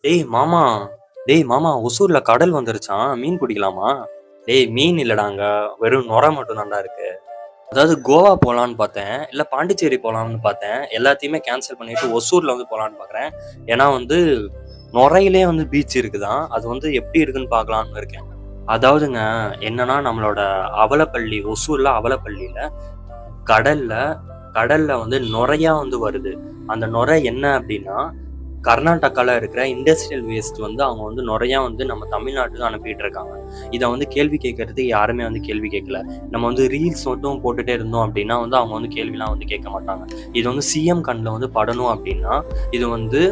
டேய் மாமா டேய் மாமா ஒசூர்ல கடல் வந்துருச்சான். மீன் பிடிக்கலாமா? டேய் மீன் இல்லடாங்க. வெறும் நொரை மட்டும் தான்டா இருக்கு. அதாவது கோவா போலான்னு பார்த்தேன். இல்ல பாண்டிச்சேரி போலாம்னு பார்த்தேன். எல்லாத்தையுமே கேன்சல் பண்ணிட்டு ஒசூர்ல வந்து போலான்னு பார்க்குறேன். ஏன்னா வந்து நொரையிலே வந்து பீச் இருக்குதாம். அது வந்து எப்படி இருக்குன்னு பார்க்கலான்னு இருக்கேன். அதாவதுங்க என்னன்னா நம்மளோட அவலப்பள்ளி ஒசூர்ல அவலப்பள்ளியில கடல்ல கடல்ல வந்து நுரையா வந்து வருது. அந்த நுரை என்ன அப்படின்னா கர்நாடகால இருக்கிற இண்டஸ்ட்ரியல் வேஸ்ட் வந்து அவங்க வந்து நுரையா வந்து நம்ம தமிழ்நாட்டுக்கு அனுப்பிட்டு இருக்காங்க. இதை வந்து கேள்வி கேட்கறதுக்கு யாருமே வந்து கேள்வி கேட்கல. நம்ம வந்து ரீல்ஸ் மட்டும் போட்டுட்டே இருந்தோம் அப்படின்னா வந்து அவங்க வந்து கேள்விலாம் வந்து கேட்க மாட்டாங்க. இது வந்து சிஎம் கண்ணில் வந்து படணும் அப்படின்னா இது வந்து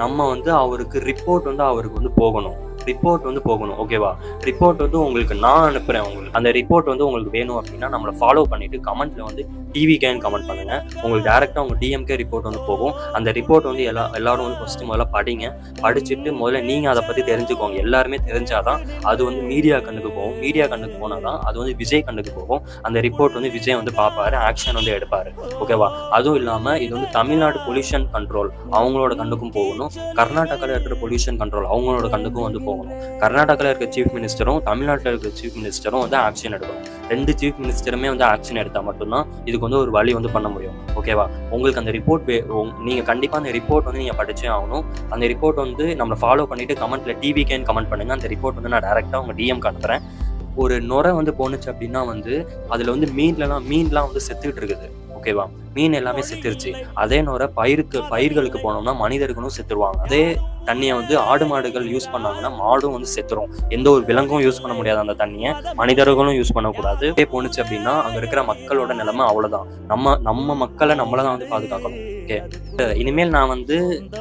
நம்ம வந்து அவருக்கு ரிப்போர்ட் வந்து அவருக்கு வந்து போகணும். ரிப்போர்ட் வந்து போகணும். ஓகேவா? ரிப்போர்ட் வந்து உங்களுக்கு நான் அனுப்புறேன். உங்களுக்கு அந்த ரிப்போர்ட் வந்து உங்களுக்கு வேணும் அப்படின்னா நம்மளை ஃபாலோ பண்ணிட்டு கமெண்ட்ல வந்து டிவிகேன்னு கமெண்ட் பண்ணுங்க. உங்களுக்கு டேரெக்டாக உங்கள் டிஎம்கே ரிப்போர்ட் வந்து போகும். அந்த ரிப்போர்ட் வந்து எல்லாரும் வந்து ஃபர்ஸ்ட் முதல்ல படிங்க. படிச்சுட்டு முதல்ல நீங்கள் அதை பற்றி தெரிஞ்சுக்கோங்க. எல்லாருமே தெரிஞ்சாதான் அது வந்து மீடியா கண்ணுக்கு போகும். மீடியா கண்ணுக்கு போனால் தான் அது வந்து விஜய் கண்ணுக்கு போகும். அந்த ரிப்போர்ட் வந்து விஜய் வந்து பார்ப்பாரு, ஆக்ஷன் வந்து எடுப்பாரு. ஓகேவா? அதுவும் இல்லாமல் இது வந்து தமிழ்நாடு பொல்யூஷன் கண்ட்ரோல் அவங்களோட கண்ணுக்கும் போகணும். கர்நாடகாவில் இருக்கிற பொல்யூஷன் கண்ட்ரோல் அவங்களோட கண்ணுக்கும் வந்து போகணும். கர்நாடகாவில் இருக்க சீஃப் மினிஸ்டரும் தமிழ்நாட்டில் இருக்க சீஃப் மினிஸ்டரும் வந்து ஆக்ஷன் எடுக்கணும். 2 சீஃப் மினிஸ்டருமே வந்து ஆக்ஷன் எடுத்தால் மட்டும்தான் இதுக்கு வந்து ஒரு வழி வந்து பண்ண முடியும். ஓகேவா? உங்களுக்கு அந்த ரிப்போர்ட் நீங்கள் கண்டிப்பாக அந்த ரிப்போர்ட் வந்து நீங்கள் படிச்சே ஆகணும். அந்த ரிப்போர்ட் வந்து நம்மளை ஃபாலோ பண்ணிட்டு கமெண்ட்ல டிவிகேன்னு கமெண்ட் பண்ணுங்க. அந்த ரிப்போர்ட் வந்து நான் டேரெக்டாக உங்கள் டிஎம்க்கு அனுப்புறேன். ஒரு நுரை வந்து போணுச்சு அப்படின்னா வந்து அதில் வந்து மீன்லாம் வந்து செத்துக்கிட்டு இருக்குது. ஓகேவா? மீன் எல்லாமே செத்துருச்சு. அதே நுரை பயிர்களுக்கு போனோம்னா மனிதர்களும் செத்துருவாங்க. அதே தண்ணியை வந்து ஆடு மாடுகள் யூஸ் பண்ணாங்கன்னா மாடும் வந்து செத்துரும். எந்த ஒரு விலங்கும் யூஸ் பண்ண முடியாது அந்த தண்ணியை. மனிதர்களும் யூஸ் பண்ணக்கூடாது. போணுச்சு அப்படின்னா அங்க இருக்கிற மக்களோட நிலைமை அவ்வளவுதான். நம்ம மக்களை நம்மள தான் வந்து பாதுகாக்கணும். ஓகே, இனிமேல் நான் வந்து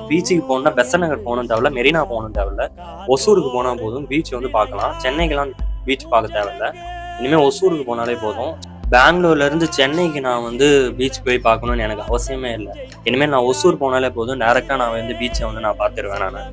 பீச்சுக்கு போனா பெசன்ட் நகர் போகணும் தேவையில்ல, மெரினா போகணும் தேவையில்ல, ஒசூருக்கு போனா போதும். பீச் வந்து பார்க்கலாம். சென்னைக்கெல்லாம் பீச் பார்க்க தேவையில்ல. இனிமேல் ஒசூருக்கு போனாலே போதும். பெங்களூர்ல இருந்து சென்னைக்கு நான் வந்து பீச் போய் பார்க்கணும்னு எனக்கு அவசியமே இல்லை. இனிமேல் நான் ஒசூர் போனாலே போதும். டைரக்டா நான் வந்து பீச்சை வந்து நான் பார்த்துருவேன் நான்.